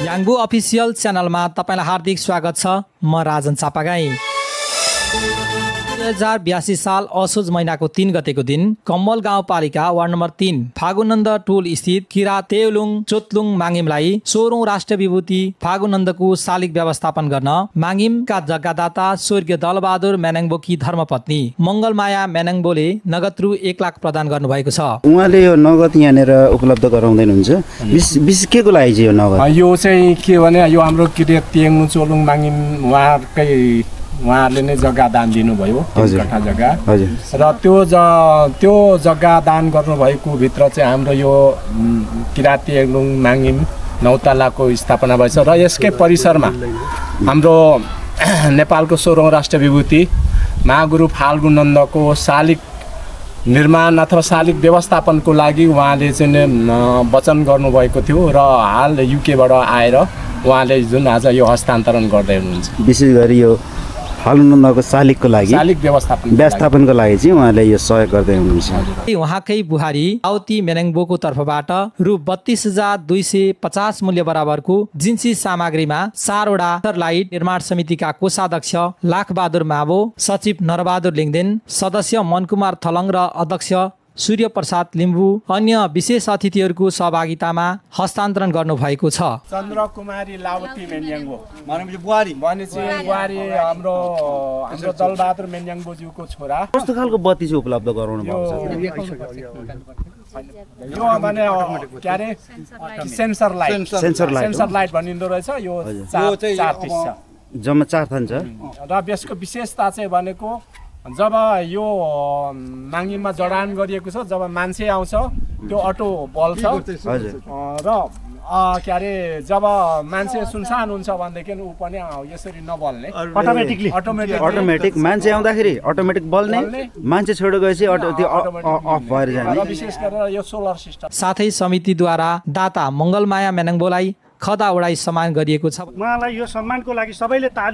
याङ्बु official च्यानलमा तपाईलाई हार्दिक स्वागत छ। म राजन चापागाई। 2082 साल असोज महिनाको 3 गतेको दिन कम्मल गाउँपालिका वार्ड नम्बर 3 फागुनन्द टोल स्थित किरात तेउलुङ चोतलुङ माङिमलाई 16औं राष्ट्रिय विभूति फागुनन्दको शालिग व्यवस्थापन गर्न माङिमका जग्गादाता स्वर्गीय दलबहादुर मेनाङबोकी धर्मपत्नी मङ्गलमाया मेनाङबोले नगद रु 1 लाख प्रदान गर्नुभएको छ। उहाँले यो नगद यहाँनिर उपलब्ध गराउँदैन हुन्छ। विशेष के को लागि चाहिँ यो नगद? यो चाहिँ के भने यो हाम्रो किरात तेउलुङ चोतलुङ माङिम उहाँहरूले नै जग्गा दान दिनुभयो, 3 कट्ठा जग्गा। र त्यो जग्गा दान गर्नुभएको भित्र चाहिँ हाम्रो यो किरात तेउलुङ माङिम 9 तलाको स्थापना भएछ र यसकै परिसरमा हाम्रो नेपालको 16औं राष्ट्रिय विभूति महागुरु फाल्गुनन्दको शालिग निर्माण अथवा शालिग व्यवस्थापनको लागि उहाँले चाहिँ वचन गर्नुभएको थियो र हाल युकेबाट आएर उहाँले जुन आज यो हस्तान्तरण गर्दै हुनुहुन्छ। विशेष गरी यो फाल्गुनन्दको शालिगको लागि शालिग व्यवस्थापनको लागि चाहिँ उहाँले यो सहयोग गर्दै हुनुहुन्छ। उहाँकै बुहारी आवती मेनाङबोको तर्फबाट रु 32,250 मूल्य बराबरको जिन्सी सामग्रीमा 4 वटा लाइट निर्माण समितिका कोषाध्यक्ष लाखबहादुर मावो, सचिव नरबहादुर लिङदेन, सदस्य मनकुमार थलङ र अध्यक्ष सूर्य प्रसाद लिम्बू अन्य विशेष अतिथिहरूको सहभागितामा हस्तान्तरण गर्नुभएको छ। चन्द्रकुमारी लावती मेन्याङबो बुहारी हाम्रो दलबहादुर मेन्याङबोज्यूको छोरा। कस्तो खालको बत्ती चाहिँ उपलब्ध गराउनु भएको छ? यो माने के अरे सेन्सर लाइट भनिन्दो रहेछ। यो 4 पिस छ, जम्मा 4 थान छ। र यसको विशेषता चाहिँ भनेको जब यो माङिममा जडान गरिएको छ, जब मान्छे आउँछ त्यो अटो बल्छ र के अरे जब मान्छे सुनसान हुन्छ भनेदेखि ऊ पनि यसरी नबल्ने, अटोमेटिक मान्छे आउँदाखेरि अटोमेटिक बल्ने, मान्छे छोडेर गएपछि त्यो अफ भएर जाने। विशेष गरेर यो सोलर सिस्टम। साथै समितिद्वारा दाता मङ्गलमाया मेनाङबोलाई खदा उडाई सम्मान गरिएको छ। उहाँलाई यो सम्मानको लागि सबैले ताली